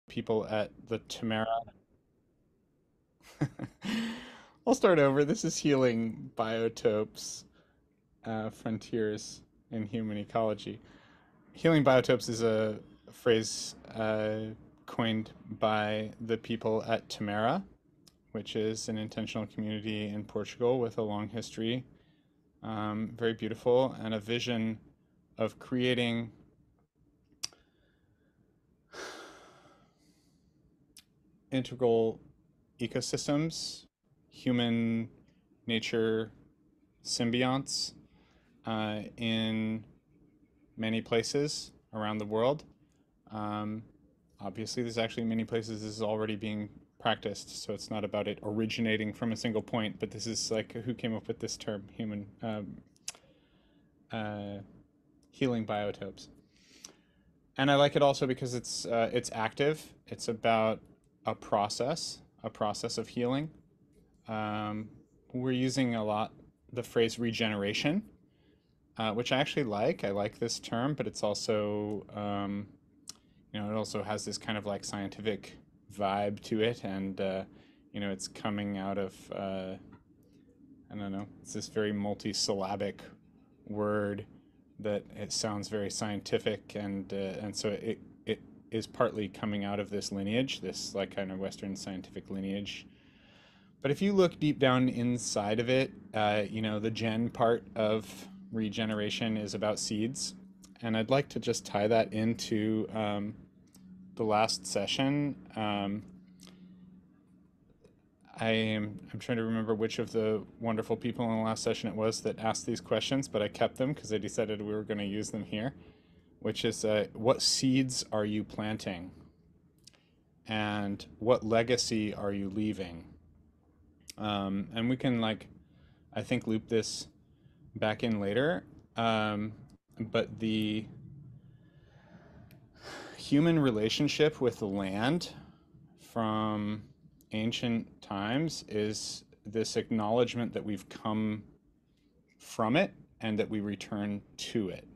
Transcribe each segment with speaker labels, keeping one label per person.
Speaker 1: people at the Tamara. I'll start over. This is Healing Biotopes, Frontiers in Human Ecology. Healing Biotopes is a phrase coined by the people at Tamara, which is an intentional community in Portugal with a long history, very beautiful, and a vision of creating integral ecosystems, human nature symbionts in many places around the world. Um, Obviously, there's actually many places this is already being practiced, so it's not about it originating from a single point, but this is like who came up with this term, human uh, healing biotopes. And I like it also because it's active. It's about a process of healing. We're using a lot the phrase regeneration, which I actually like. I like this term, but it's also it also has this kind of like scientific vibe to it, and it's coming out of I don't know. It's this very multisyllabic word that it sounds very scientific, and so it is partly coming out of this lineage, this like kind of Western scientific lineage. But if you look deep down inside of it, the gen part of regeneration is about seeds, and I'd like to just tie that into the last session. I'm trying to remember which of the wonderful people in the last session it was that asked these questions, but I kept them because I decided we were going to use them here, which is what seeds are you planting? And what legacy are you leaving? And we can I think loop this back in later. But the human relationship with the land from ancient times is this acknowledgement that we've come from it and that we return to it.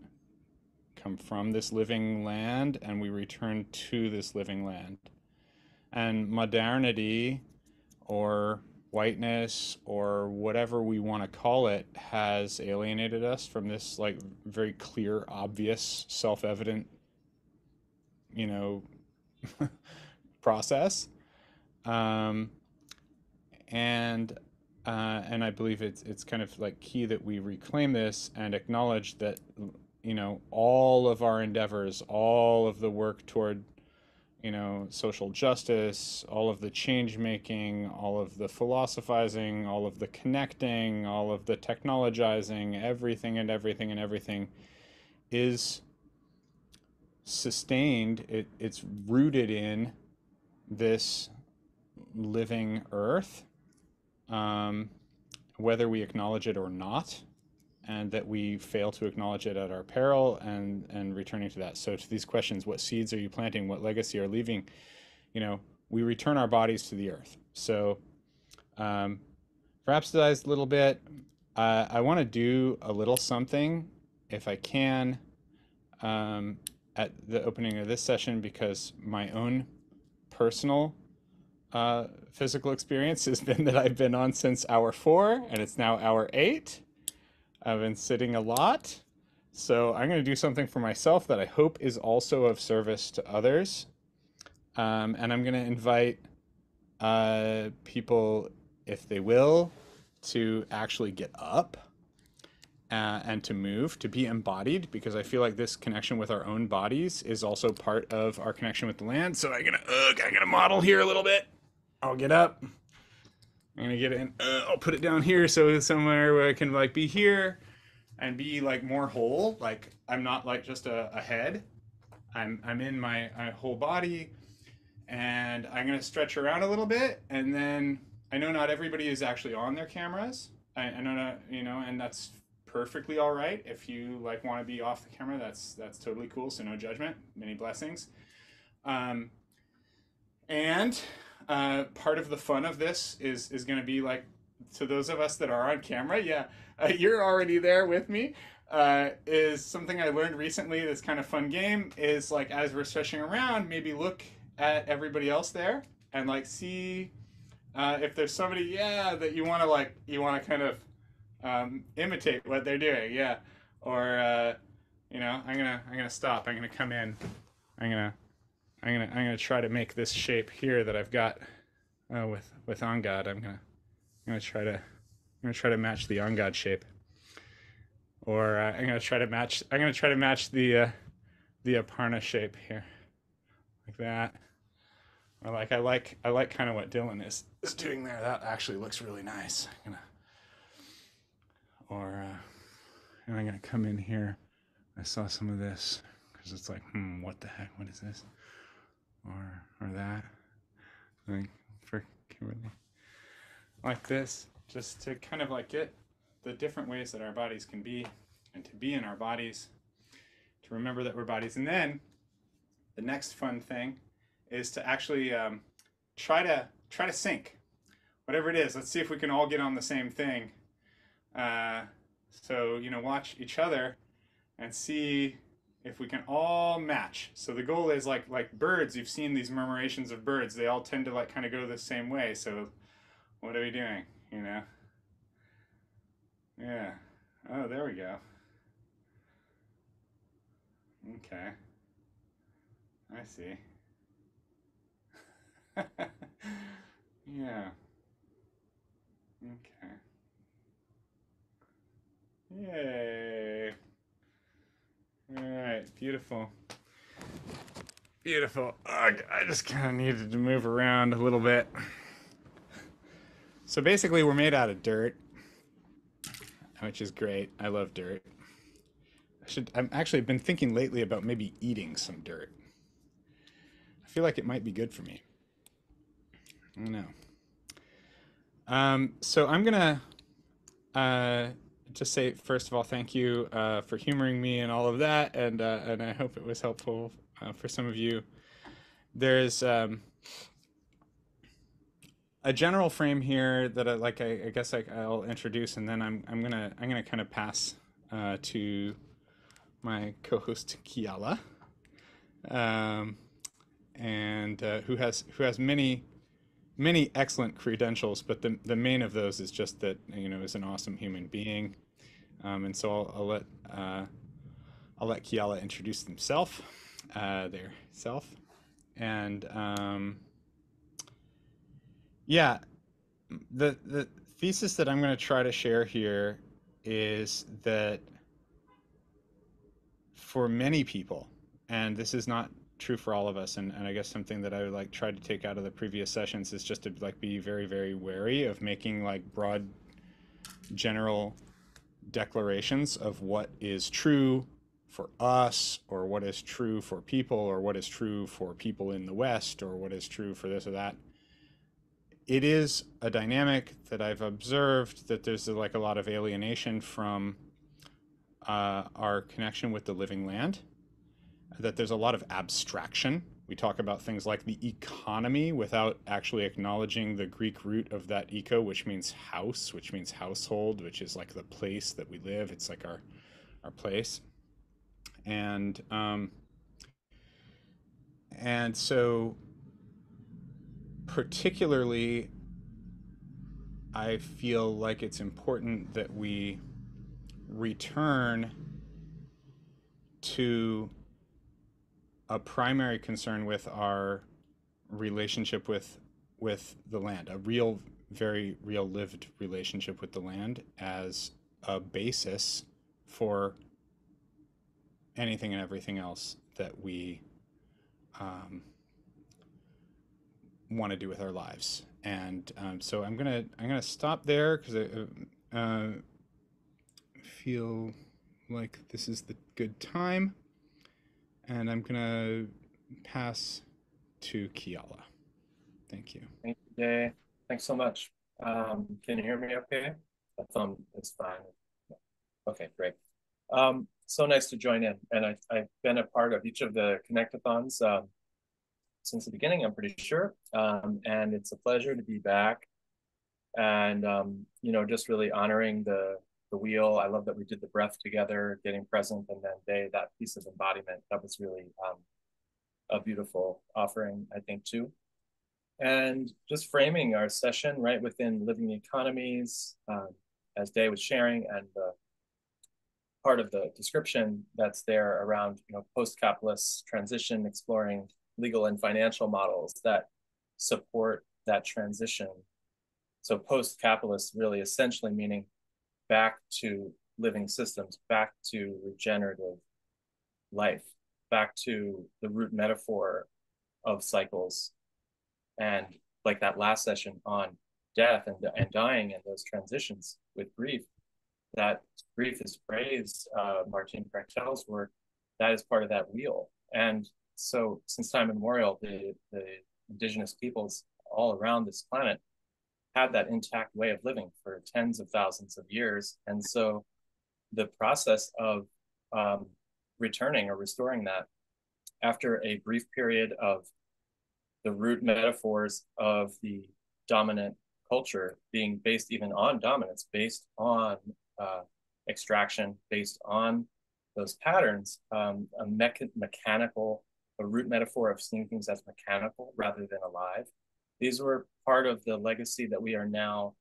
Speaker 1: Come from this living land and we return to this living land. And modernity or whiteness or whatever we want to call it has alienated us from this like very clear, obvious, self-evident, you know, process. Um, and and I believe it's kind of like key that we reclaim this and acknowledge that all of our endeavors, all of the work toward social justice, all of the change making, all of the philosophizing, all of the connecting, all of the technologizing, everything and everything and everything is sustained. It's rooted in this living earth, whether we acknowledge it or not, and that we fail to acknowledge it at our peril, and returning to that. So to these questions, what seeds are you planting? What legacy are leaving? We return our bodies to the earth. So um, rhapsodized a little bit. I want to do a little something, if I can, at the opening of this session, because my own personal physical experience has been that I've been on since hour 4, and it's now hour 8. I've been sitting a lot. So I'm going to do something for myself that I hope is also of service to others. And I'm going to invite people, if they will, to actually get up and to move, to be embodied, because I feel like this connection with our own bodies is also part of our connection with the land. So I'm gonna model here a little bit. I'll get up. I'm gonna get in. I'll put it down here so somewhere where I can like be here and be like more whole. Like I'm not like just a head. I'm in my whole body, and I'm gonna stretch around a little bit, and then I know not everybody is actually on their cameras. I know not, and that's perfectly all right. If you like want to be off the camera, that's totally cool. So no judgment. Many blessings. Um, and part of the fun of this is going to be like, to those of us that are on camera, yeah, you're already there with me. Is something I learned recently. This kind of fun game is like, as we're stretching around, maybe look at everybody else there and like see if there's somebody, yeah, that you want to kind of imitate what they're doing, yeah. Or I'm gonna stop. I'm gonna come in. I'm gonna I'm gonna try to make this shape here that I've got with On God. I'm gonna try to match the On God shape, or I'm gonna try to match the Aparna shape here, like that. Or like I like kind of what Dylan is doing there. That actually looks really nice. And I'm gonna come in here. I saw some of this because it's like, what the heck? What is this? Or that? Like for Kimberly, like this, just to kind of like get the different ways that our bodies can be, and to be in our bodies, to remember that we're bodies, and then the next fun thing is to actually try to sync whatever it is. Let's see if we can all get on the same thing. So watch each other and see if we can all match. So the goal is like birds. You've seen these murmurations of birds. They all tend to like kind of go the same way. So what are we doing? Yeah. Oh, there we go. Okay. I see. Yeah. Okay. Yay. All right. Beautiful. Beautiful. Ugh, I just kind of needed to move around a little bit. So basically, we're made out of dirt, which is great. I love dirt. I've actually been thinking lately about maybe eating some dirt. I feel like it might be good for me. I don't know. So I'm gonna just say first of all, thank you for humoring me and all of that, and I hope it was helpful for some of you. There's a general frame here that I guess I'll introduce, and then I'm gonna kind of pass to my co-host Keala, um, and who has many excellent credentials, but the main of those is just that is an awesome human being, and so I'll let Keala introduce themselves, their self, and yeah, the thesis that I'm going to try to share here is that for many people, and this is not true for all of us, and I guess something that I would like try to take out of the previous sessions is just to like be very, very wary of making like broad general declarations of what is true for us, or what is true for people, or what is true for people in the West, or what is true for this or that. It is a dynamic that I've observed, that there's like a lot of alienation from our connection with the living land, that there's a lot of abstraction. We talk about things like the economy without actually acknowledging the Greek root of that eco, which means house, which means household, which is like the place that we live. It's like our place. And so particularly, I feel like it's important that we return to a primary concern with our relationship with the land, a real, very real lived relationship with the land as a basis for anything and everything else that we want to do with our lives. And so I'm gonna stop there because I feel like this is the good time, and I'm gonna pass to Keala. Thank you.
Speaker 2: Thank you, Jay. Thanks so much. Can you hear me okay? The phone is fine. Okay, great. So nice to join in. And I've been a part of each of the Connectathons since the beginning, I'm pretty sure. And it's a pleasure to be back. And, just really honoring the wheel. I love that we did the breath together, getting present, and then that piece of embodiment, that was really a beautiful offering, I think, too. And just framing our session right within living economies, as Day was sharing, and part of the description that's there around, post-capitalist transition, exploring legal and financial models that support that transition. So post-capitalist really essentially meaning back to living systems, back to regenerative life, back to the root metaphor of cycles. And like that last session on death and dying and those transitions with grief, that grief is praised, Martin Prechtel's work, that is part of that wheel. And so since time immemorial, the indigenous peoples all around this planet had that intact way of living for tens of thousands of years. And so the process of returning or restoring that after a brief period of the root metaphors of the dominant culture being based even on dominance, based on extraction, based on those patterns, a root metaphor of seeing things as mechanical rather than alive. These were part of the legacy that we are now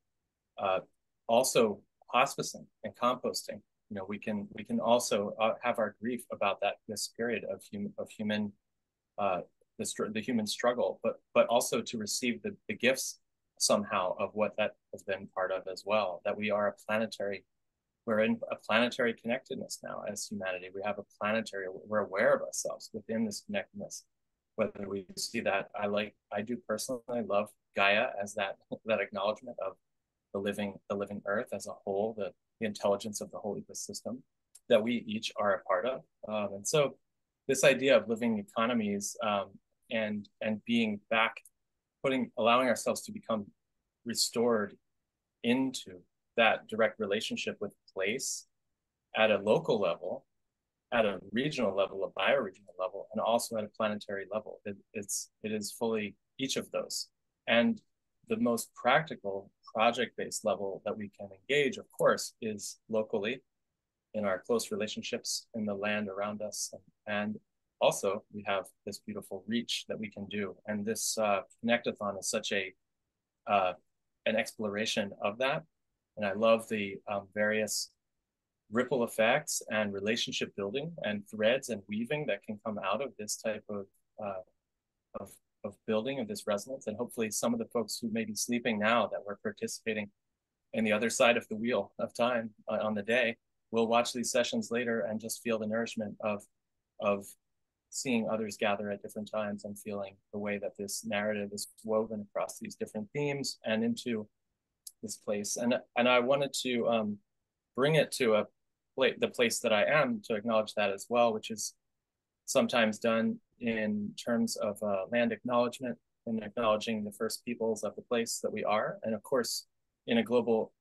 Speaker 2: also hospicing and composting. We can also have our grief about this period of human the human struggle, but also to receive the gifts somehow of what that has been part of as well. That we're in a planetary connectedness now as humanity. We have we're aware of ourselves within this connectedness. Whether we see that, I do personally love Gaia as that acknowledgement of the living earth as a whole, the intelligence of the whole ecosystem that we each are a part of. And so this idea of living economies and being back, allowing ourselves to become restored into that direct relationship with place at a local level, at a regional level, a bioregional level, and also at a planetary level. It is fully each of those. And the most practical project-based level that we can engage, of course, is locally in our close relationships in the land around us. And also we have this beautiful reach that we can do. And this Connectathon is such an exploration of that. And I love the various ripple effects and relationship building and threads and weaving that can come out of this type of building of this resonance. And hopefully some of the folks who may be sleeping now that were participating in the other side of the wheel of time on the day will watch these sessions later and just feel the nourishment of seeing others gather at different times and feeling the way that this narrative is woven across these different themes and into this place. And I wanted to bring it to the place that I am to acknowledge that as well, which is sometimes done in terms of land acknowledgement and acknowledging the first peoples of the place that we are. And of course, in a global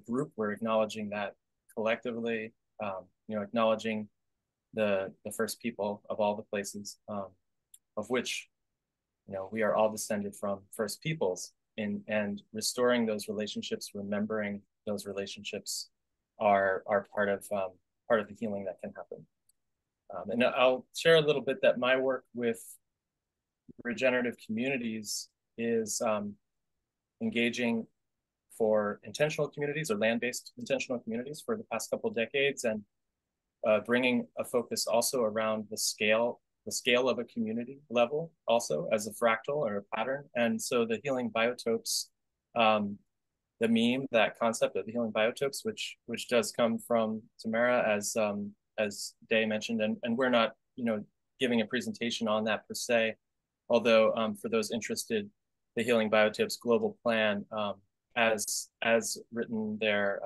Speaker 2: group, we're acknowledging that collectively, acknowledging the first people of all the places, of which, we are all descended from first peoples, and restoring those relationships, remembering those relationships are part of the healing that can happen. And I'll share a little bit that my work with regenerative communities is engaging for intentional communities or land-based intentional communities for the past couple of decades, and bringing a focus also around the scale of a community level also as a fractal or a pattern. And so the healing biotopes, the meme, that concept of the healing biotopes, which does come from Tamara, as Day mentioned, and we're not, giving a presentation on that per se, although for those interested, the Healing Biotopes Global Plan, as written there,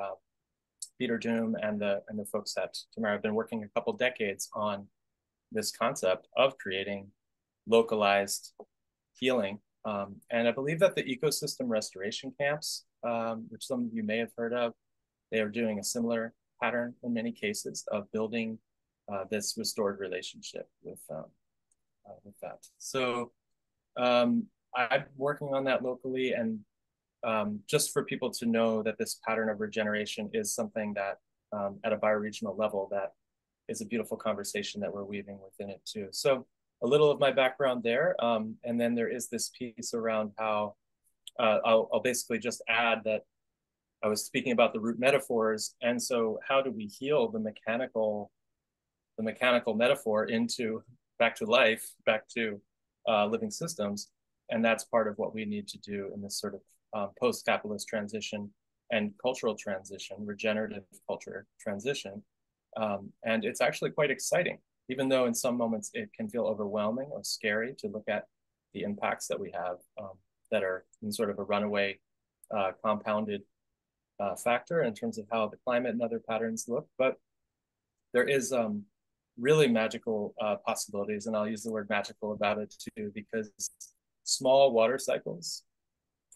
Speaker 2: Peter Doom and the folks at Tamara have been working a couple decades on this concept of creating localized healing. And I believe that the ecosystem restoration camps, which some of you may have heard of, they are doing a similar pattern in many cases of building this restored relationship with that. So I'm working on that locally, and just for people to know that this pattern of regeneration is something that at a bioregional level, that is a beautiful conversation that we're weaving within it too. So a little of my background there. And then there is this piece around how I'll basically just add that I was speaking about the root metaphors. And so how do we heal the mechanical metaphor into back to life, back to living systems? And that's part of what we need to do in this sort of post-capitalist transition and cultural transition, regenerative culture transition. And it's actually quite exciting, even though in some moments it can feel overwhelming or scary to look at the impacts that we have that are in sort of a runaway compounded factor in terms of how the climate and other patterns look. But there is really magical possibilities, and I'll use the word magical about it too, because small water cycles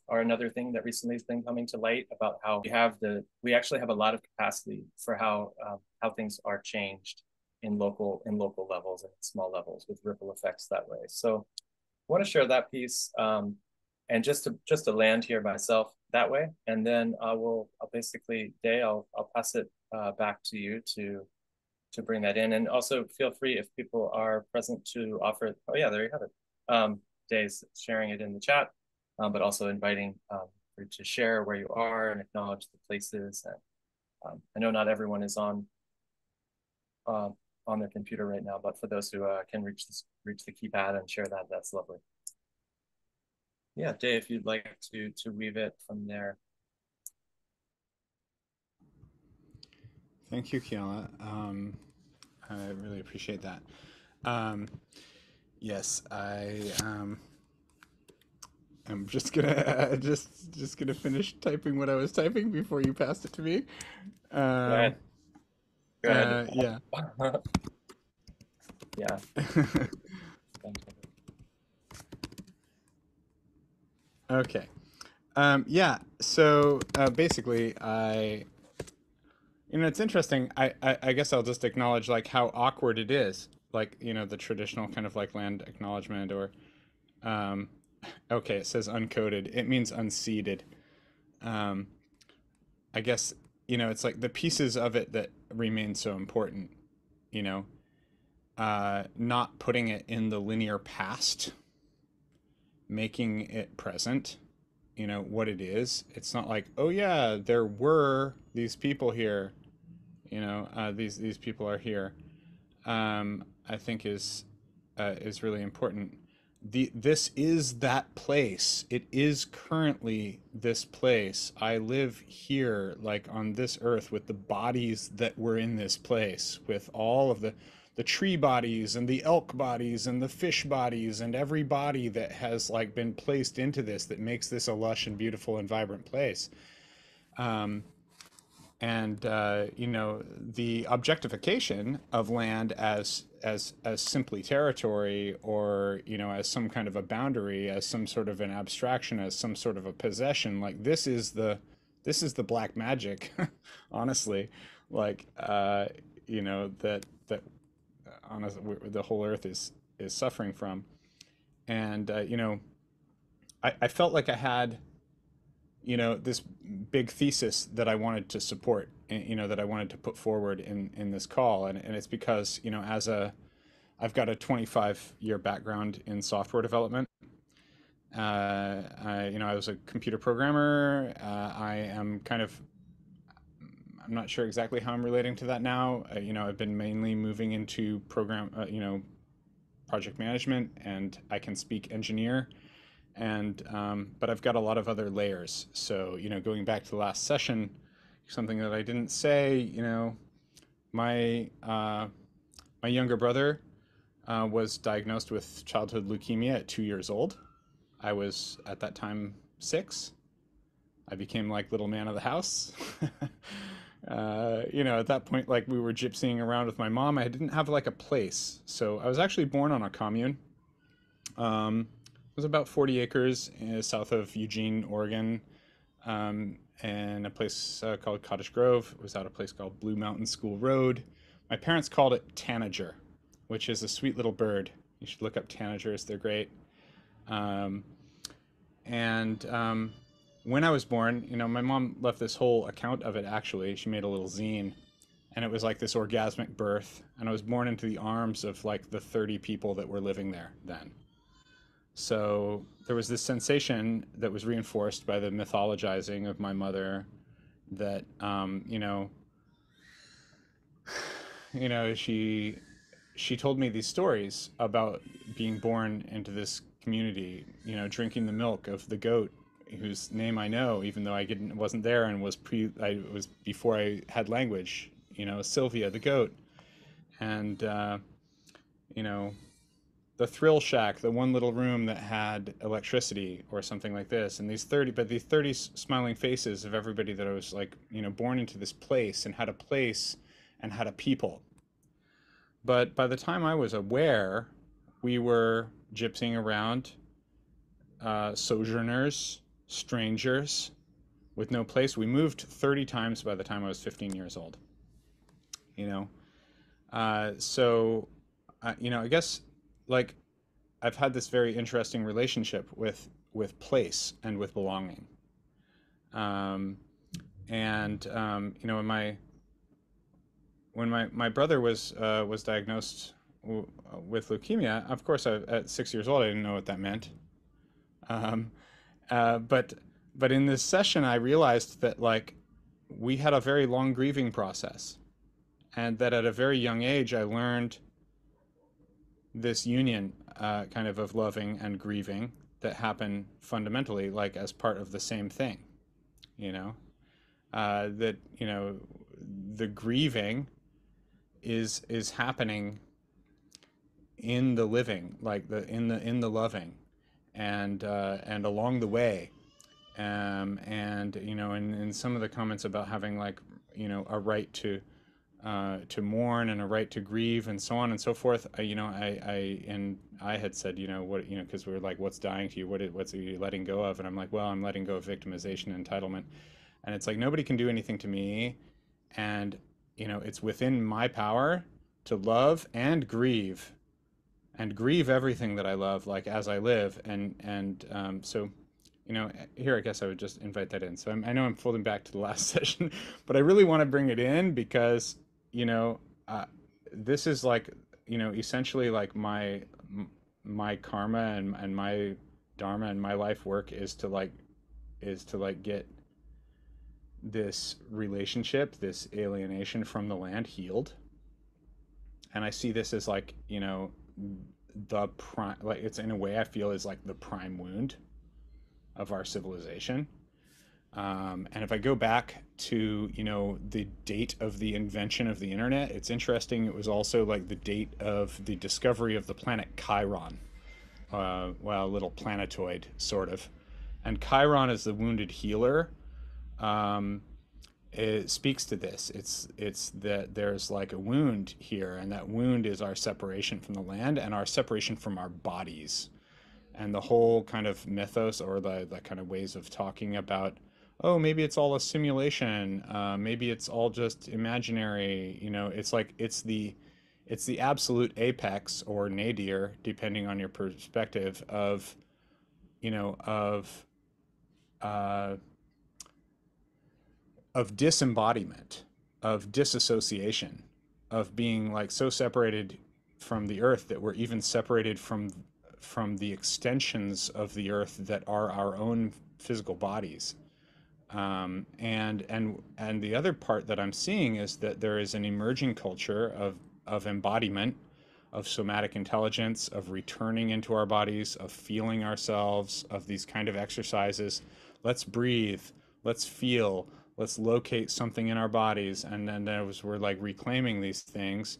Speaker 2: are another thing that recently has been coming to light about how we actually have a lot of capacity for how things are changed in local levels and small levels with ripple effects that way. So I want to share that piece, and just to land here myself that way, and then I'll basically, Day, I'll pass it back to you to bring that in, and also feel free if people are present to offer. Oh yeah, there you have it. Day's sharing it in the chat, but also inviting you to share where you are and acknowledge the places. And I know not everyone is on their computer right now, but for those who can reach the keypad and share that, that's lovely. Yeah, Day, if you'd like to weave it from there.
Speaker 1: Thank you, Keala. I really appreciate that. Um, yes, I'm just gonna just gonna finish typing what I was typing before you passed it to me.
Speaker 2: Go
Speaker 1: Um,
Speaker 2: ahead. Go ahead.
Speaker 1: yeah.
Speaker 2: Yeah.
Speaker 1: Okay. Yeah. So basically, it's interesting. I guess I'll just acknowledge like how awkward it is. Like, the traditional kind of like land acknowledgement or, um, okay, it says uncoded. It means unseeded. Um, I guess, it's like the pieces of it that remain so important, you know, not putting it in the linear past, making it present, what it is. It's not like, oh yeah, there were these people here, these people are here. I think is really important. This is that place. It is currently this place. I live here, like on this earth, with the bodies that were in this place, with all of the tree bodies and the elk bodies and the fish bodies and every body that has like been placed into this that makes this a lush and beautiful and vibrant place. Um, and the objectification of land as simply territory, or as some kind of a boundary, as some sort of an abstraction, as some sort of a possession, like this is the black magic. Honestly, like that honestly the whole earth is suffering from. And I felt like I had this big thesis that I wanted to support, that I wanted to put forward in this call. And it's because, I've got a 25-year background in software development. I was a computer programmer. I'm not sure exactly how I'm relating to that now. I've been mainly moving into project management, and I can speak engineer, and but I've got a lot of other layers. So going back to the last session, something that I didn't say, my my younger brother was diagnosed with childhood leukemia at 2 years old. I was at that time 6. I became like little man of the house. At that point, like we were gypsying around with my mom. I didn't have like a place, so I was actually born on a commune. It was about 40 acres south of Eugene, Oregon, and a place called Cottage Grove. It was at a place called Blue Mountain School Road. My parents called it tanager, which is a sweet little bird. You should look up tanagers; they're great. Um, and when I was born, my mom left this whole account of it. Actually, she made a little zine, and it was like this orgasmic birth, and I was born into the arms of like the 30 people that were living there then. So there was this sensation that was reinforced by the mythologizing of my mother that she told me these stories about being born into this community, drinking the milk of the goat whose name I know, even though I didn't wasn't there and I was before I had language, Sylvia the goat, and you know the thrill shack, the one little room that had electricity or something like this, and these 30 smiling faces of everybody that I was like, born into this place and had a place and had a people. But by the time I was aware, we were gypsying around, sojourners, strangers with no place. We moved 30 times by the time I was 15 years old. You know, so I guess like I've had this very interesting relationship with place and with belonging. Um, and when my brother was diagnosed with leukemia, of course, at 6 years old, I didn't know what that meant. Um, but in this session, I realized that like we had a very long grieving process, and that at a very young age, I learned this union kind of loving and grieving that happen fundamentally like as part of the same thing. You know that the grieving is happening in the living, like the loving, and along the way. And in some of the comments about having like a right to mourn and a right to grieve and so on and so forth. I had said, what, because we were like, what's dying to you? What's you letting go of? And I'm like, well, I'm letting go of victimization and entitlement. And it's like, nobody can do anything to me. And, it's within my power to love and grieve everything that I love, like as I live. So, here I guess I would just invite that in. So I know I'm folding back to the last session, but I really want to bring it in because you know, uh, this is like, essentially like my karma and my dharma and my life work is to like get this relationship, this alienation from the land healed. And I see this as like, the prime, like it's in a way I feel is like the prime wound of our civilization. And if I go back to, the date of the invention of the internet, it's interesting. It was also like the date of the discovery of the planet Chiron, well, a little planetoid, sort of. And Chiron is the wounded healer. Um, it speaks to this. It's that there's like a wound here, and that wound is our separation from the land and our separation from our bodies. And the whole kind of mythos or the kind of ways of talking about, oh, maybe it's all a simulation, maybe it's all just imaginary, it's like it's the absolute apex or nadir, depending on your perspective of you know uh, of disembodiment, of disassociation, of being like so separated from the earth that we're even separated from the extensions of the earth that are our own physical bodies. And the other part that I'm seeing is that there is an emerging culture of embodiment, of somatic intelligence, of returning into our bodies, of feeling ourselves, of these kind of exercises. Let's breathe, let's feel, let's locate something in our bodies. And then as we're like reclaiming these things,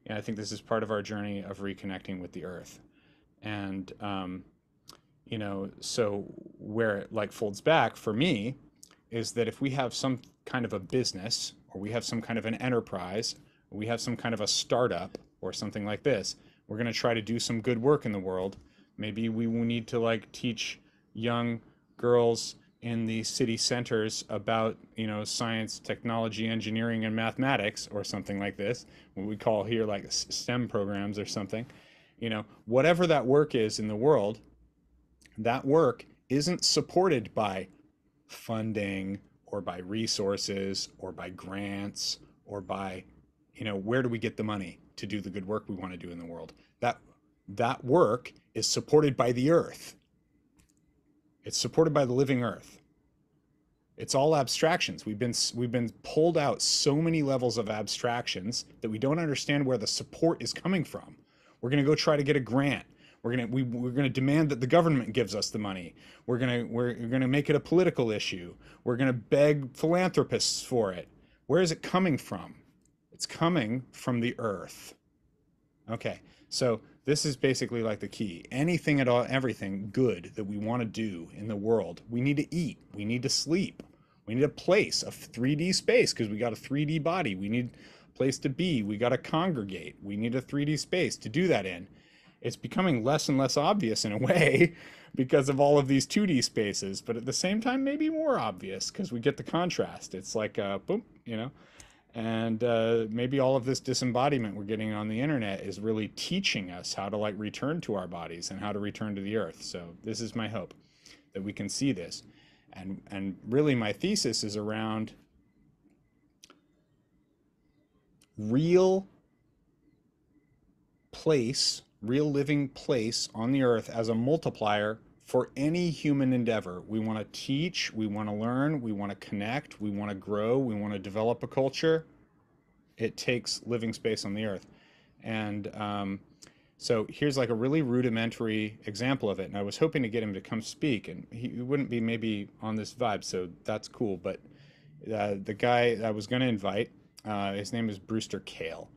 Speaker 1: I think this is part of our journey of reconnecting with the earth. And so where it like folds back for me is that if we have some kind of a business, or we have some kind of an enterprise, or we have some kind of a startup or something like this, we're going to try to do some good work in the world. Maybe we will need to like teach young girls in the city centers about, science, technology, engineering, and mathematics, or something like this, what we call here like STEM programs or something. Whatever that work is in the world, that work isn't supported by funding or by resources or by grants or by where do we get the money to do the good work we want to do in the world? That work is supported by the earth. It's supported by the living earth. It's all abstractions. We've been pulled out so many levels of abstractions that we don't understand where the support is coming from. We're going to go try to get a grant. We're going to demand that the government gives us the money. We're going to make it a political issue. We're going to beg philanthropists for it. Where is it coming from? It's coming from the earth. Okay. So this is basically like the key. Anything at all, everything good that we want to do in the world, we need to eat, we need to sleep, we need a place, a 3D space, because we got a 3D body. We need a place to be. We got to congregate. We need a 3D space to do that in. It's becoming less and less obvious in a way because of all of these 2D spaces, but at the same time, maybe more obvious because we get the contrast. It's like, boom, and maybe all of this disembodiment we're getting on the internet is really teaching us how to like return to our bodies and how to return to the earth. So this is my hope, that we can see this. And really my thesis is around real living place on the earth as a multiplier for any human endeavor. We want to teach, we want to learn, we want to connect, we want to grow, we want to develop a culture. It takes living space on the earth. And so here's like a really rudimentary example of it. And I was hoping to get him to come speak, and he wouldn't be maybe on this vibe, so that's cool. But the guy I was going to invite, his name is Brewster Kahle.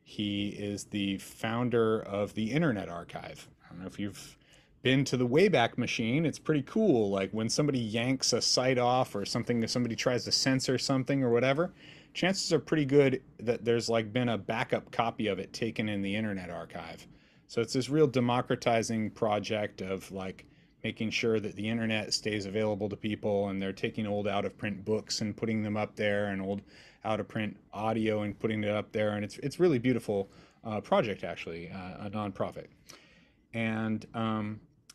Speaker 1: He is the founder of the Internet Archive. I don't know if you've been to the Wayback Machine. It's pretty cool. Like when somebody yanks a site off or something, if somebody tries to censor something or whatever, chances are pretty good that there's like been a backup copy of it taken in the Internet Archive. So it's this real democratizing project of like making sure that the internet stays available to people, and they're taking old out of print books and putting them up there, and old out of print audio and putting it up there. And it's really beautiful project, actually, a nonprofit. And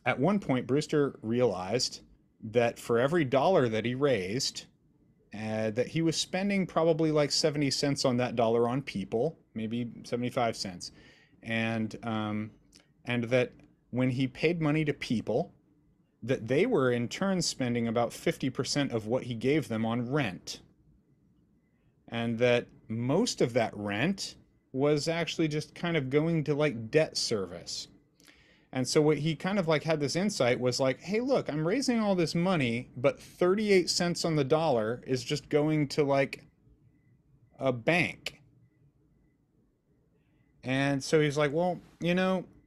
Speaker 1: at one point, Brewster realized that for every dollar that he raised, that he was spending probably like 70 cents on that dollar on people, maybe 75 cents. And that when he paid money to people, that they were in turn spending about 50% of what he gave them on rent. And that most of that rent was actually just kind of going to like debt service. And so what he kind of like had this insight was like, hey, look, I'm raising all this money, but 38 cents on the dollar is just going to like a bank. And so he's like, well,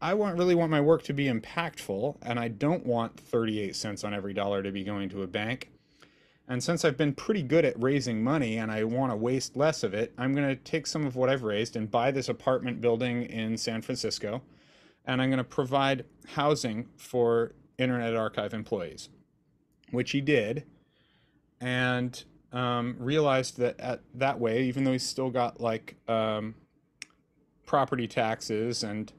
Speaker 1: I really want my work to be impactful, and I don't want 38 cents on every dollar to be going to a bank. And since I've been pretty good at raising money and I want to waste less of it, I'm going to take some of what I've raised and buy this apartment building in San Francisco, and I'm going to provide housing for Internet Archive employees, which he did, and realized that that way, even though he's still got like property taxes and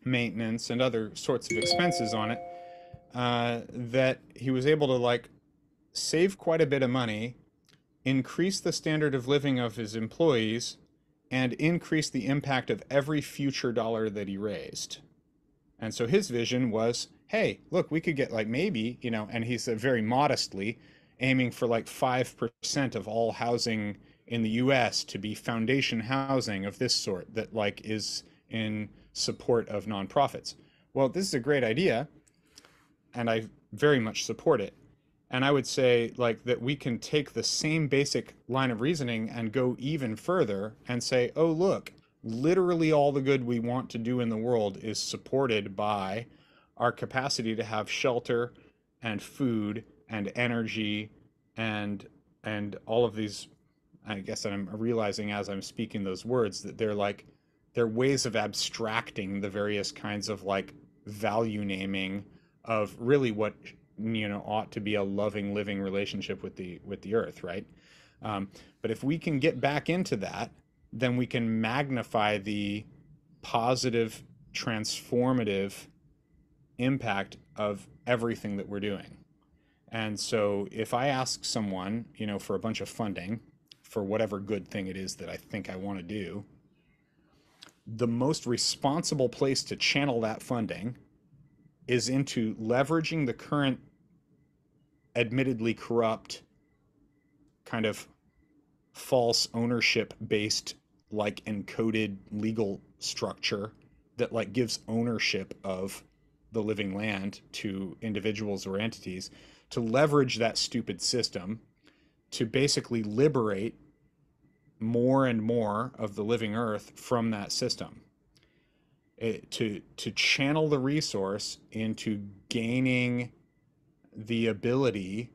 Speaker 1: maintenance and other sorts of expenses on it, that he was able to like save quite a bit of money, increase the standard of living of his employees, and increase the impact of every future dollar that he raised. And so his vision was, hey, look, we could get like maybe, and he's very modestly aiming for like 5% of all housing in the US to be foundation housing of this sort that like is in support of nonprofits. Well, this is a great idea, and I very much support it. And I would say like that we can take the same basic line of reasoning and go even further and say, oh, look, literally all the good we want to do in the world is supported by our capacity to have shelter and food and energy and all of these. I guess that I'm realizing as I'm speaking those words that they're ways of abstracting the various kinds of like value naming of really what ought to be a loving, living relationship with the earth, right? But if we can get back into that, then we can magnify the positive, transformative impact of everything that we're doing. And so if I ask someone, for a bunch of funding for whatever good thing it is that I think I want to do, the most responsible place to channel that funding is into leveraging the current admittedly corrupt kind of false ownership based like encoded legal structure that like gives ownership of the living land to individuals or entities, to leverage that stupid system to basically liberate more and more of the living earth from that system. To channel the resource into gaining the ability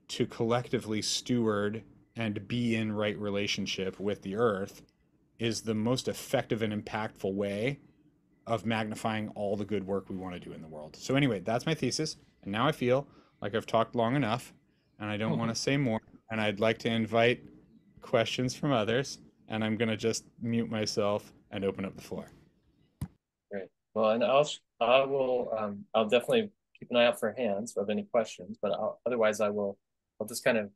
Speaker 1: to collectively steward and be in right relationship with the earth is the most effective and impactful way of magnifying all the good work we want to do in the world. So anyway, that's my thesis. And now I feel like I've talked long enough and I don't want to say more. And I'd like to invite questions from others. And I'm going to just mute myself and open up the floor.
Speaker 2: Great. Well, and I'll definitely keep an eye out for hands of any questions, but otherwise I'll just kind of,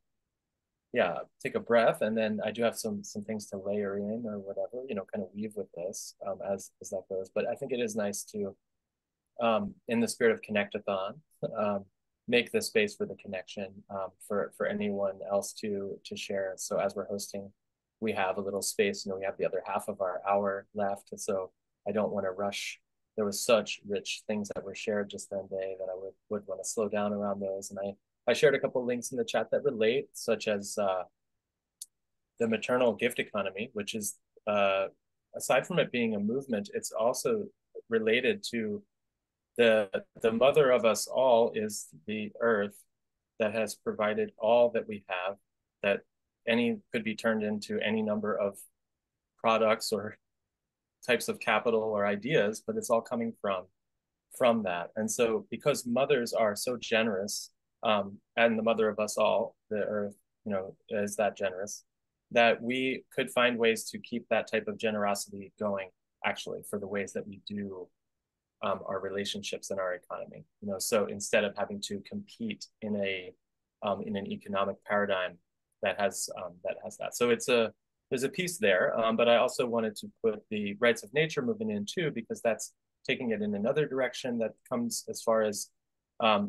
Speaker 2: yeah, take a breath, and then I do have some things to layer in or whatever, kind of weave with this as that goes. But I think it is nice to, in the spirit of Connectathon, make the space for the connection, for anyone else to share. So as we're hosting, we have a little space. We have the other half of our hour left, so I don't want to rush. There was such rich things that were shared just then day that I would want to slow down around those. And I shared a couple of links in the chat that relate, such as the maternal gift economy, which is, aside from it being a movement, it's also related to the mother of us all is the earth that has provided all that we have, that any could be turned into any number of products or types of capital or ideas, but it's all coming from that. And so because mothers are so generous, and the mother of us all, the earth, is that generous, that we could find ways to keep that type of generosity going, actually, for the ways that we do our relationships and our economy. So instead of having to compete in an economic paradigm that has that. So there's a piece there, but I also wanted to put the rights of nature movement in too, because that's taking it in another direction that comes as far as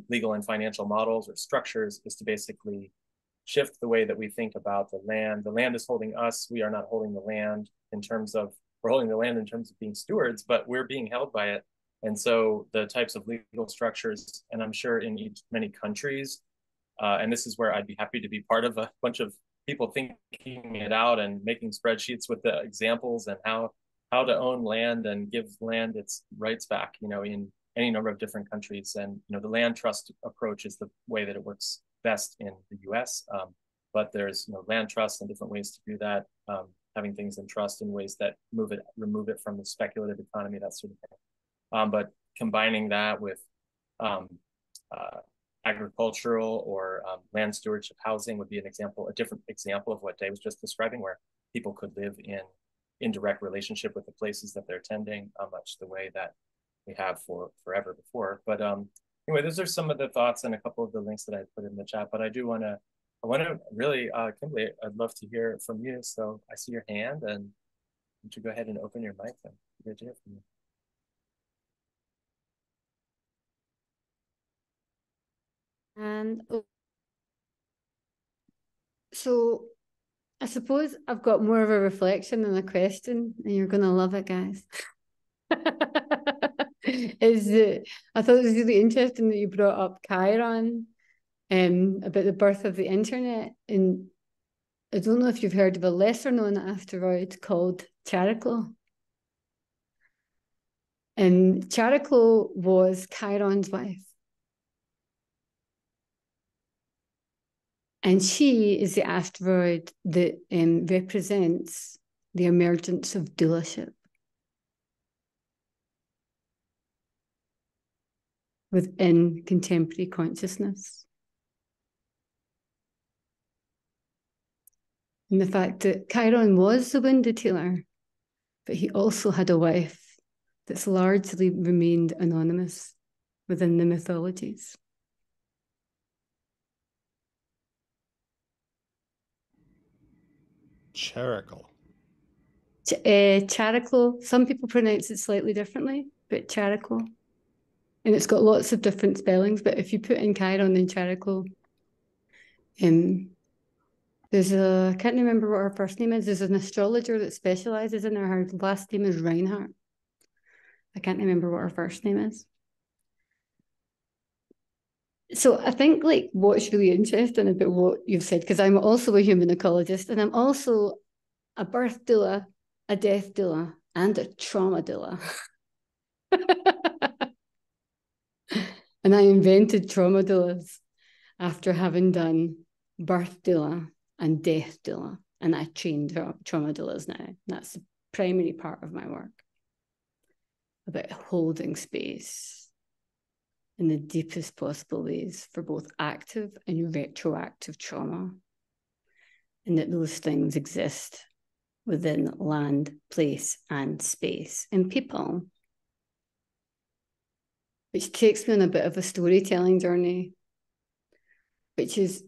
Speaker 2: legal and financial models or structures, is to basically shift the way that we think about the land. The land is holding us. We are not holding the land in terms of, we're holding the land in terms of being stewards, but we're being held by it. And so the types of legal structures, and I'm sure in many countries, and this is where I'd be happy to be part of a bunch of people thinking it out and making spreadsheets with the examples and how to own land and give land its rights back, in any number of different countries. And, the land trust approach is the way that it works best in the US. But there's, land trusts and different ways to do that, having things in trust in ways that remove it from the speculative economy, that sort of thing. But combining that with agricultural or land stewardship housing would be a different example of what Dave was just describing, where people could live in direct relationship with the places that they're tending, much the way that we have for forever before. But anyway, those are some of the thoughts and a couple of the links that I put in the chat. But I want to really, Kimberly, I'd love to hear from you. So I see your hand, and would you go ahead and open your mic? And good to hear from you.
Speaker 3: And so I suppose I've got more of a reflection than a question, and you're going to love it, guys. I thought it was really interesting that you brought up Chiron, about the birth of the internet. And I don't know if you've heard of a lesser known asteroid called Chariklo. And Chariklo was Chiron's wife. And she is the asteroid that represents the emergence of doulaship within contemporary consciousness. And the fact that Chiron was the wounded healer, but he also had a wife that's largely remained anonymous within the mythologies.
Speaker 1: Cherical.
Speaker 3: Chariclo. Some people pronounce it slightly differently, but Chariclo. And it's got lots of different spellings, but if you put in Chiron then Chariclo, I can't remember what her first name is. There's an astrologer that specializes in her. Her last name is Reinhardt. I can't remember what her first name is. So I think like what's really interesting about what you've said, because I'm also a human ecologist and I'm also a birth doula, a death doula, and a trauma doula. And I invented trauma doulas after having done birth doula and death doula. And I train trauma doulas now. That's the primary part of my work, about holding space in the deepest possible ways for both active and retroactive trauma. And that those things exist within land, place, and space, and people. Which takes me on a bit of a storytelling journey, which is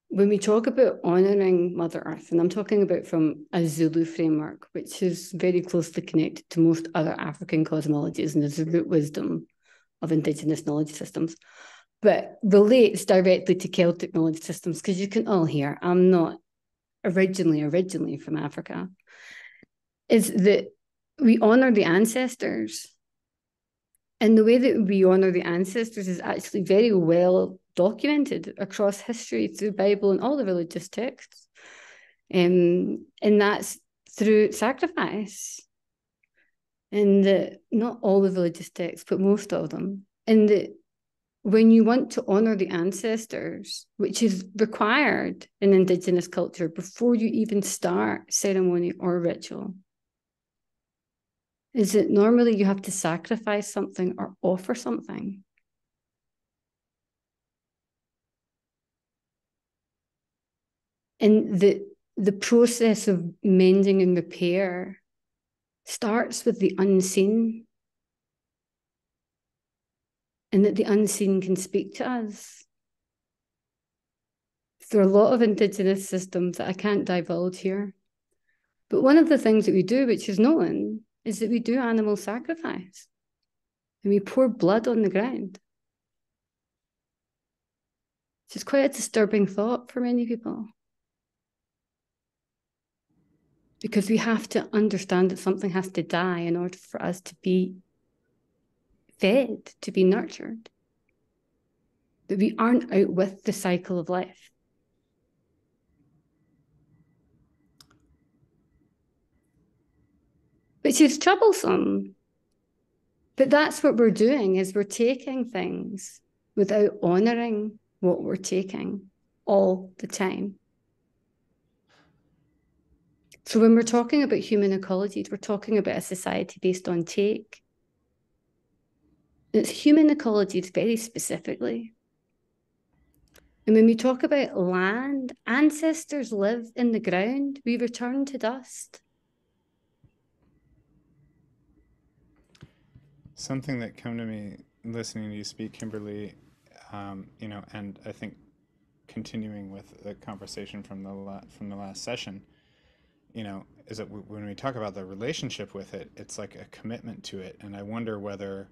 Speaker 3: when we talk about honouring Mother Earth, and I'm talking about from a Zulu framework, which is very closely connected to most other African cosmologies and is the root wisdom of Indigenous knowledge systems, but relates directly to Celtic knowledge systems, because you can all hear I'm not originally from Africa, is that we honour the ancestors. And the way that we honour the ancestors is actually very well documented across history through the Bible and all the religious texts. And that's through sacrifice. And not all the religious texts, but most of them. And when you want to honour the ancestors, which is required in Indigenous culture before you even start ceremony or ritual, is that normally you have to sacrifice something or offer something. And the process of mending and repair starts with the unseen, and that the unseen can speak to us. There are a lot of Indigenous systems that I can't divulge here. But one of the things that we do, which is known, is that we do animal sacrifice. And we pour blood on the ground. Which is quite a disturbing thought for many people. Because we have to understand that something has to die in order for us to be fed, to be nurtured. That we aren't out with the cycle of life. Which is troublesome. But that's what we're doing, is we're taking things without honouring what we're taking all the time. So when we're talking about human ecology, we're talking about a society based on take. It's human ecology very specifically. And when we talk about land, ancestors live in the ground, we return to dust.
Speaker 1: Something that came to me listening to you speak, Kimberly, and I think continuing with the conversation from the last session, is that when we talk about the relationship with it, it's like a commitment to it, and I wonder whether,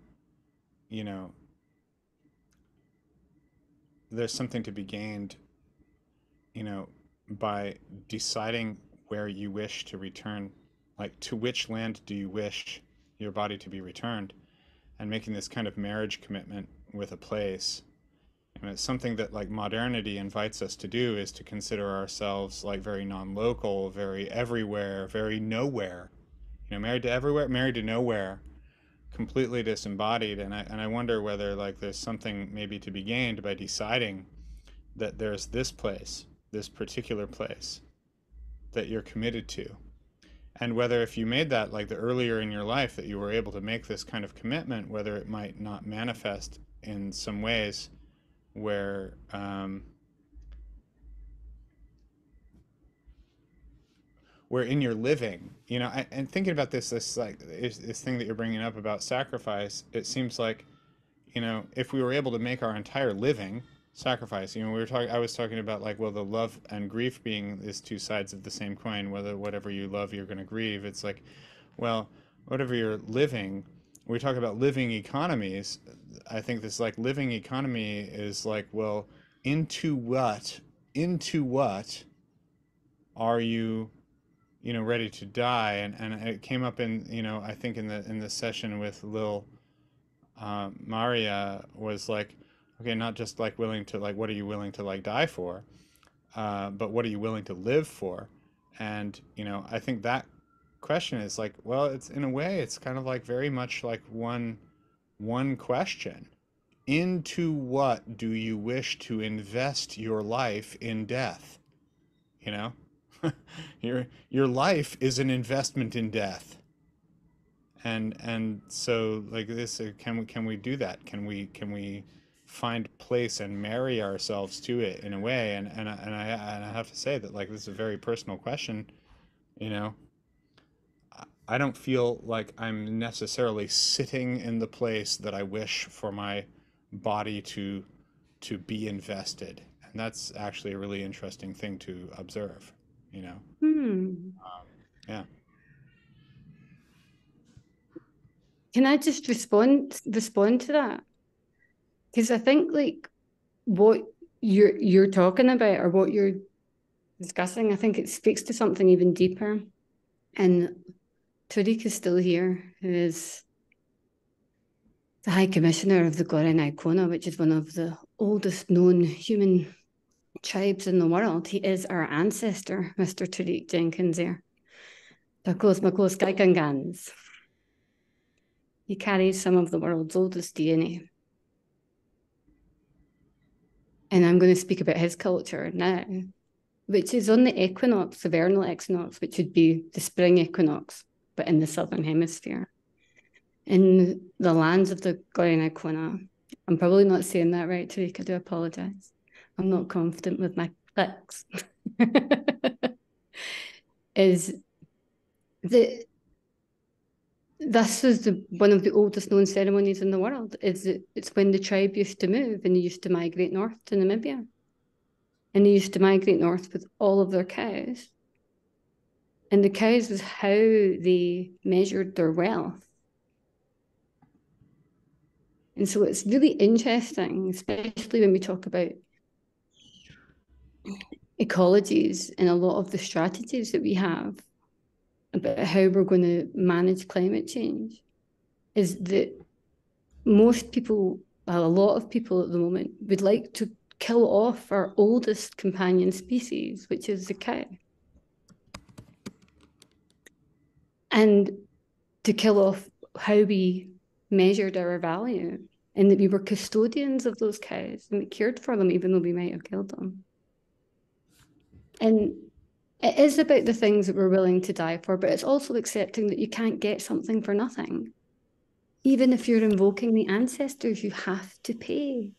Speaker 1: there's something to be gained, by deciding where you wish to return, like to which land do you wish your body to be returned, and making this kind of marriage commitment with a place. And it's something that like modernity invites us to do, is to consider ourselves like very non-local, very everywhere, very nowhere, married to everywhere, married to nowhere, completely disembodied. And I wonder whether like there's something maybe to be gained by deciding that there's this place, this particular place that you're committed to. And whether if you made that like the earlier in your life that you were able to make this kind of commitment, whether it might not manifest in some ways where in your living, and thinking about this thing that you're bringing up about sacrifice, it seems like, if we were able to make our entire living sacrifice. You know, I was talking about like, well, the love and grief being is two sides of the same coin. Whether whatever you love, you're going to grieve. It's like, well, whatever you're living, we talk about living economies. I think this like living economy is like, well, into into what are you, you know, ready to die? And it came up in, you know, I think in the session with Lil, Maria was like, okay, not just like willing to like, what are you willing to like die for, but what are you willing to live for? And you know, I think that question is like, well, it's in a way, it's kind of like very much like one question. Into what do you wish to invest your life in death? You know, your life is an investment in death. And so like this, can we do that? Can we find place and marry ourselves to it in a way? And I have to say that like this is a very personal question. You know, I don't feel like I'm necessarily sitting in the place that I wish for my body to be invested, and that's actually a really interesting thing to observe. You know,
Speaker 3: Hmm.
Speaker 1: yeah.
Speaker 3: Can I just respond to that? Because I think like what you're talking about or what you're discussing, I think it speaks to something even deeper. And Tariq is still here, who is the High Commissioner of the Icona, which is one of the oldest known human tribes in the world. He is our ancestor, Mr. Tariq Jenkins here. Takos Makos Kaikangans. He carries some of the world's oldest DNA. And I'm going to speak about his culture now, which is on the equinox, the vernal equinox, which would be the spring equinox, but in the southern hemisphere. In the lands of the Icona, I'm probably not saying that right, Tariq, I do apologise. I'm not confident with my clicks. Is that this is one of the oldest known ceremonies in the world. It's when the tribe used to move and they used to migrate north to Namibia. And they used to migrate north with all of their cows. And the cows was how they measured their wealth. And so it's really interesting, especially when we talk about ecologies and a lot of the strategies that we have about how we're going to manage climate change, is that most people, well, a lot of people at the moment would like to kill off our oldest companion species, which is the cow. And to kill off how we measured our value and that we were custodians of those cows and we cared for them even though we might have killed them. And it is about the things that we're willing to die for, but it's also accepting that you can't get something for nothing. Even if you're invoking the ancestors, you have to pay.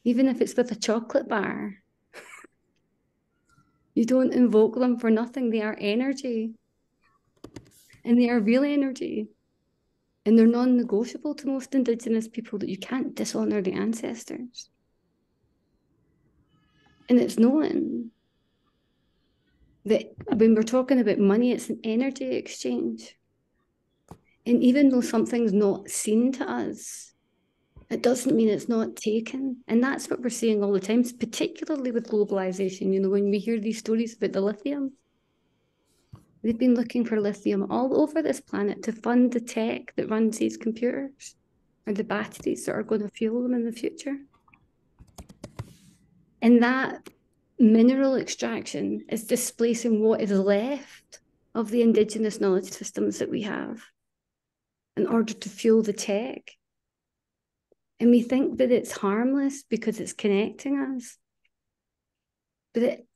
Speaker 3: Even if it's with a chocolate bar. You don't invoke them for nothing. They are energy. And they are real energy. And they're non-negotiable to most Indigenous people that you can't dishonour the ancestors. And it's known that when we're talking about money, it's an energy exchange. And even though something's not seen to us, it doesn't mean it's not taken. And that's what we're seeing all the time, particularly with globalization. You know, when we hear these stories about the lithium, they've been looking for lithium all over this planet to fund the tech that runs these computers or the batteries that are going to fuel them in the future. And that mineral extraction is displacing what is left of the Indigenous knowledge systems that we have in order to fuel the tech. And we think that it's harmless because it's connecting us. But it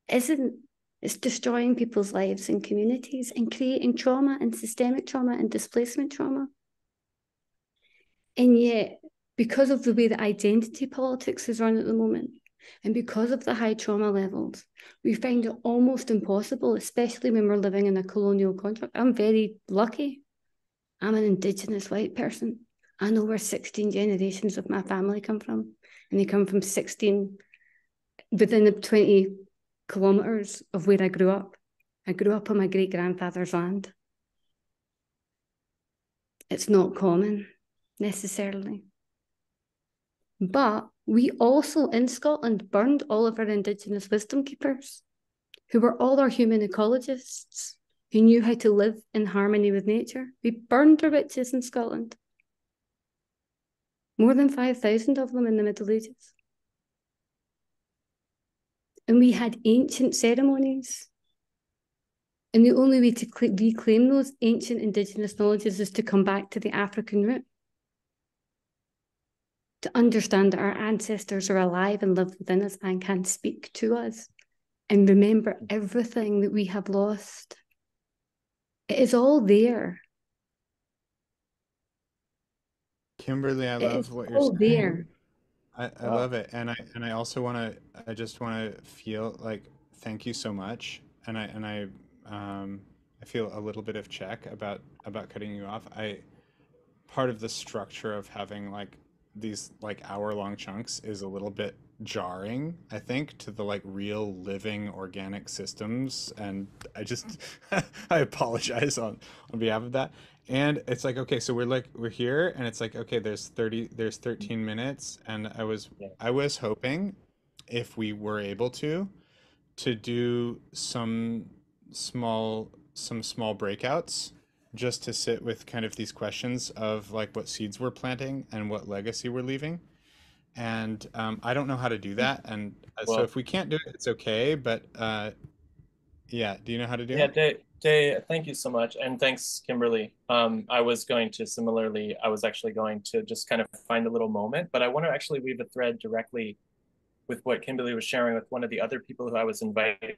Speaker 3: isn't. It's destroying people's lives and communities and creating trauma and systemic trauma and displacement trauma. And yet, because of the way that identity politics is run at the moment, and because of the high trauma levels, we find it almost impossible, especially when we're living in a colonial contract. I'm very lucky. I'm an Indigenous white person. I know where 16 generations of my family come from, and they come from 16 within the 20 kilometres of where I grew up. I grew up on my great-grandfather's land. It's not common, necessarily. But we also, in Scotland, burned all of our Indigenous wisdom keepers, who were all our human ecologists, who knew how to live in harmony with nature. We burned our witches in Scotland. More than 5,000 of them in the Middle Ages. And we had ancient ceremonies. And the only way to reclaim those ancient Indigenous knowledges is to come back to the African root. To understand that our ancestors are alive and live within us and can speak to us. And remember everything that we have lost. It is all there.
Speaker 1: Kimberly, I love what you're
Speaker 3: All
Speaker 1: saying.
Speaker 3: there.
Speaker 1: I love it, and I also I just want to feel like thank you so much, and I feel a little bit of check about cutting you off. Part of the structure of having like these like hour-long chunks is a little bit jarring, I think, to the like real living organic systems, and I just I apologize on behalf of that. And it's like, okay, so we're here, and it's like, okay, there's 13 minutes, and I was hoping if we were able to do some small breakouts just to sit with kind of these questions of like what seeds we're planting and what legacy we're leaving. And I don't know how to do that. And so
Speaker 2: Well,
Speaker 1: if we can't do it, it's okay. But yeah, do you know how to do
Speaker 2: yeah,
Speaker 1: it?
Speaker 2: Day, thank you so much. And thanks, Kimberly. I was going to similarly, I was actually going to just kind of find a little moment, but I want to actually weave a thread directly with what Kimberly was sharing with one of the other people who I was inviting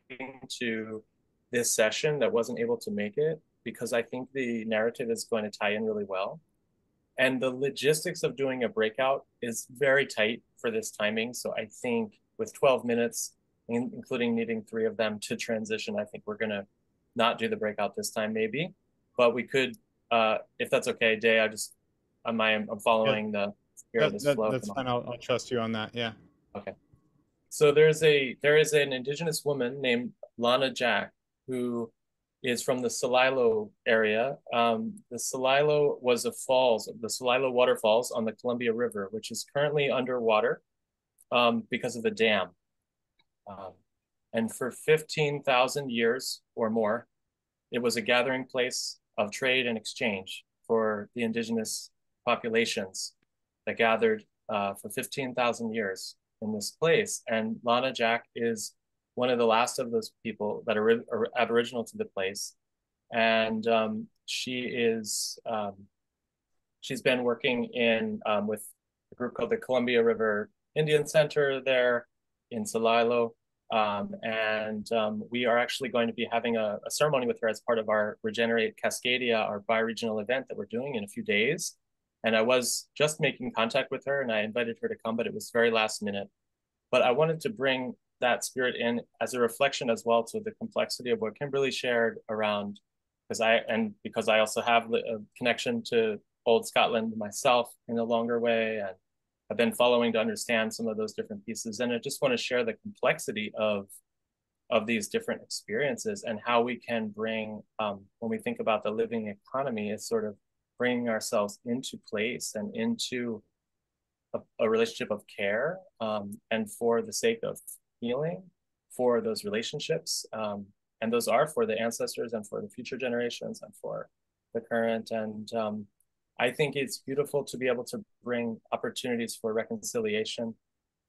Speaker 2: to this session that wasn't able to make it, because I think the narrative is going to tie in really well. And the logistics of doing a breakout is very tight for this timing. So I think with 12 minutes, including needing 3 of them to transition, I think we're going to not do the breakout this time, maybe. But we could, if that's okay, Day, I'm
Speaker 1: Yeah,
Speaker 2: following the spirit of this flow.
Speaker 1: that's fine. I'll trust you on that. Yeah.
Speaker 2: Okay. So there is an Indigenous woman named Lana Jack who is from the Celilo area. The Celilo was the Celilo waterfalls on the Columbia River, which is currently underwater because of a dam. And for 15,000 years or more, it was a gathering place of trade and exchange for the Indigenous populations that gathered for 15,000 years in this place. And Lana Jack is one of the last of those people that are Aboriginal to the place. And she's been working in with a group called the Columbia River Indian Center there in Celilo. We are actually going to be having a ceremony with her as part of our Regenerate Cascadia, our bioregional event that we're doing in a few days. And I was just making contact with her and I invited her to come, but it was very last minute. But I wanted to bring that spirit in as a reflection as well to the complexity of what Kimberly shared around, because I also have a connection to old Scotland myself in a longer way. And I've been following to understand some of those different pieces. And I just want to share the complexity of these different experiences and how we can bring, when we think about the living economy, is sort of bringing ourselves into place and into a relationship of care, and for the sake of healing for those relationships. And those are for the ancestors and for the future generations and for the current. And I think it's beautiful to be able to bring opportunities for reconciliation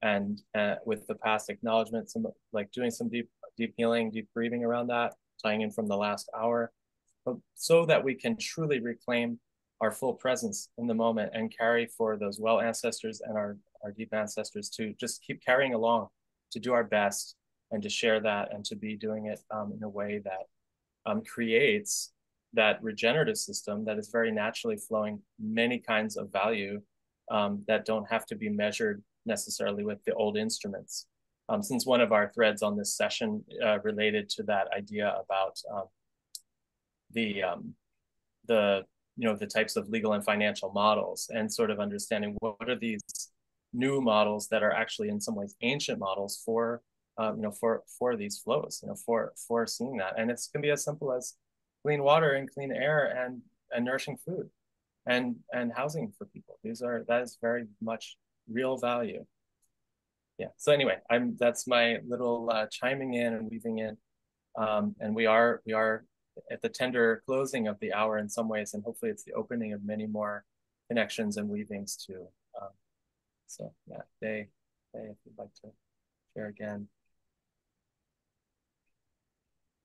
Speaker 2: and with the past acknowledgement, some like doing some deep healing, deep breathing around that, tying in from the last hour, but so that we can truly reclaim our full presence in the moment and carry for those well ancestors and our deep ancestors to just keep carrying along, to do our best and to share that and to be doing it in a way that creates that regenerative system that is very naturally flowing many kinds of value that don't have to be measured necessarily with the old instruments. Since one of our threads on this session related to that idea about the the types of legal and financial models, and sort of understanding what are these new models that are actually in some ways ancient models for these flows, for seeing that. And it's going to be as simple as clean water and clean air and nourishing food and housing for people. That is very much real value. Yeah. So anyway, that's my little chiming in and weaving in. And we are at the tender closing of the hour in some ways, and hopefully it's the opening of many more connections and weavings too. So yeah, Day, if you'd like to share again.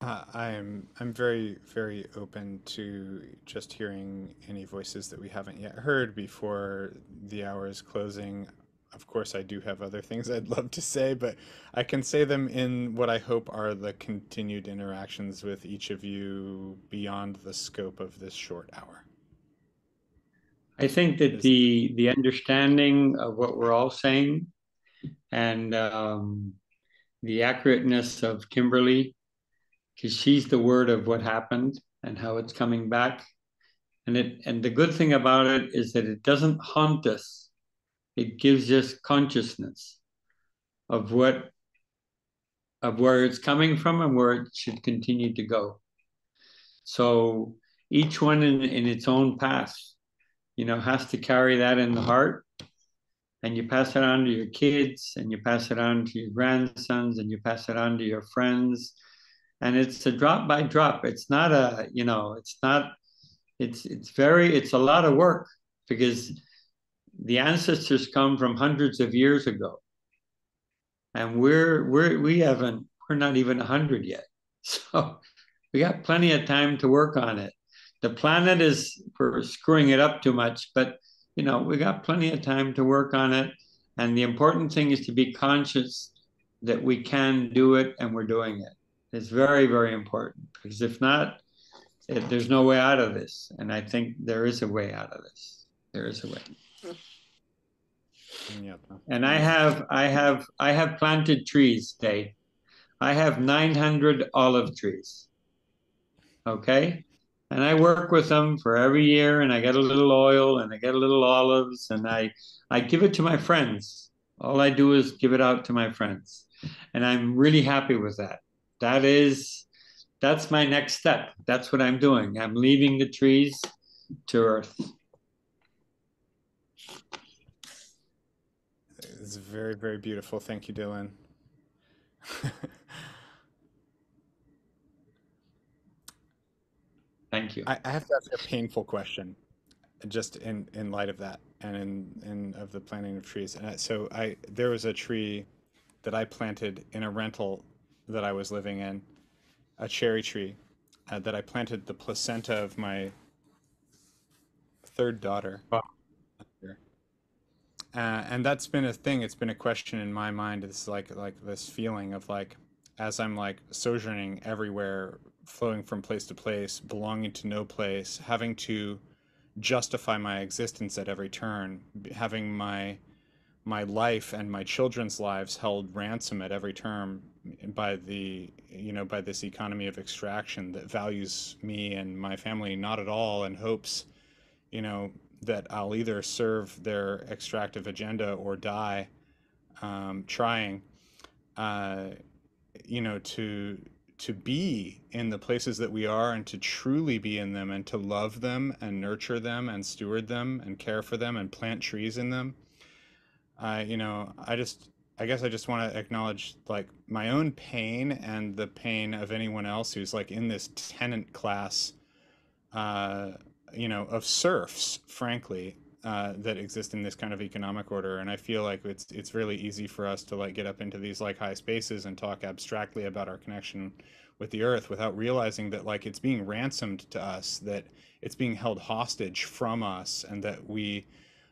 Speaker 1: I'm very, very open to just hearing any voices that we haven't yet heard before the hour is closing. Of course, I do have other things I'd love to say, but I can say them in what I hope are the continued interactions with each of you beyond the scope of this short hour.
Speaker 4: I think that the understanding of what we're all saying and the accurateness of Kimberly, because she's the word of what happened and how it's coming back. And the good thing about it is that it doesn't haunt us. It gives us consciousness of where it's coming from and where it should continue to go. So each one in its own path, has to carry that in the heart, and you pass it on to your kids, and you pass it on to your grandsons, and you pass it on to your friends. And it's a drop by drop. It's not it's a lot of work, because the ancestors come from hundreds of years ago. And we're not even 100 yet. So we got plenty of time to work on it. The planet is for screwing it up too much, but we got plenty of time to work on it. And the important thing is to be conscious that we can do it and we're doing it. It's very, very important, because if not, there's no way out of this. And I think there is a way out of this. There is a way.
Speaker 1: Yeah.
Speaker 4: And I have planted trees, Dave. I have 900 olive trees. Okay? And I work with them for every year, and I get a little oil and I get a little olives, and I give it to my friends. All I do is give it out to my friends. And I'm really happy with that. That's my next step. That's what I'm doing. I'm leaving the trees to earth.
Speaker 1: It's very, very beautiful. Thank you, Dylan.
Speaker 4: Thank you.
Speaker 1: I have to ask a painful question, just in light of that, and in of the planting of trees. And there was a tree that I planted in a rental that I was living in, a cherry tree, that I planted the placenta of my third daughter.
Speaker 4: Wow.
Speaker 1: And that's been a thing. It's been a question in my mind. It's like this feeling of like, as I'm like sojourning everywhere, flowing from place to place, belonging to no place, having to justify my existence at every turn, having my life and my children's lives held ransom at every turn by by this economy of extraction that values me and my family not at all, and hopes that I'll either serve their extractive agenda or die trying. To be in the places that we are, and to truly be in them, and to love them and nurture them and steward them and care for them and plant trees in them. I guess I just want to acknowledge like my own pain and the pain of anyone else who's like in this tenant class, of serfs, frankly, that exist in this kind of economic order. And I feel like it's really easy for us to like get up into these like high spaces and talk abstractly about our connection with the earth without realizing that like it's being ransomed to us, that it's being held hostage from us, and that we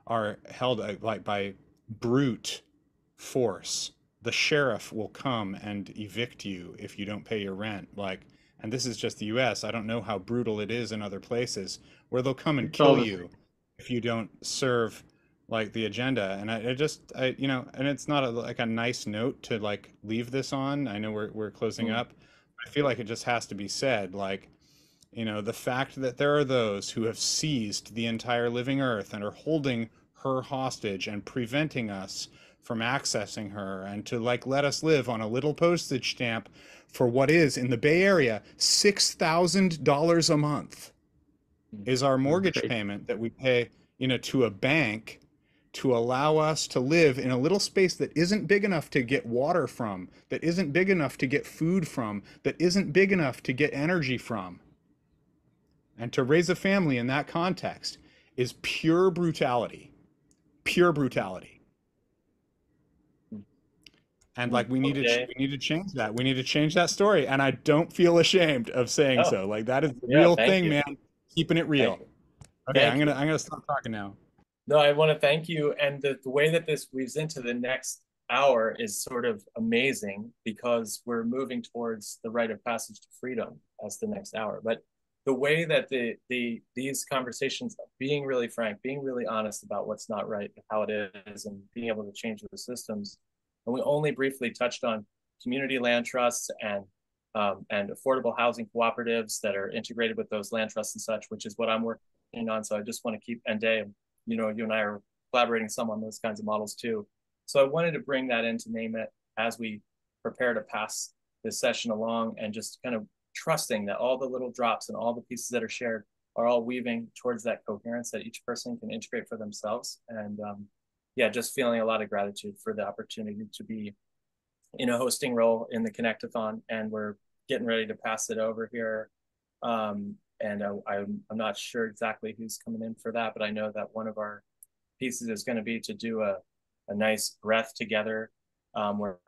Speaker 1: are held like by brute force. The sheriff will come and evict you if you don't pay your rent. And this is just the US. I don't know how brutal it is in other places where they'll come and kill you if you don't serve like the agenda. And and it's not like a nice note to like leave this on. I know we're closing up. I feel like it just has to be said. Like, You know, the fact that there are those who have seized the entire living earth and are holding her hostage and preventing us from accessing her, and to like let us live on a little postage stamp for what is in the Bay Area $6,000 a month is our mortgage payment that we pay, you know, to a bank to allow us to live in a little space that isn't big enough to get water from, that isn't big enough to get food from, that isn't big enough to get energy from. And to raise a family in that context is pure brutality. Pure brutality. And like we need to change that. We need to change that story. And I don't feel ashamed of saying so. Like that is the real thing, man. Keeping it real. Okay, I'm gonna stop talking now.
Speaker 2: No, I want to thank you. And the way that this weaves into the next hour is sort of amazing, because we're moving towards the rite of passage to freedom as the next hour. But the way that these conversations, being really frank, being really honest about what's not right, how it is, and being able to change the systems. And we only briefly touched on community land trusts and affordable housing cooperatives that are integrated with those land trusts and such, which is what I'm working on. So I just want to keep, and Dave, you know, you and I are collaborating some on those kinds of models too. So I wanted to bring that in to name it as we prepare to pass this session along, and just kind of trusting that all the little drops and all the pieces that are shared are all weaving towards that coherence that each person can integrate for themselves. And yeah, just feeling a lot of gratitude for the opportunity to be in a hosting role in the Connectathon, and we're getting ready to pass it over here. And I'm not sure exactly who's coming in for that, but I know that one of our pieces is going to be to do a nice breath together, where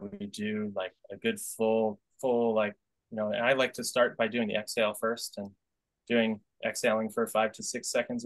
Speaker 2: we do like a good full like, you know, and I like to start by doing the exhale first, and exhaling for 5 to 6 seconds or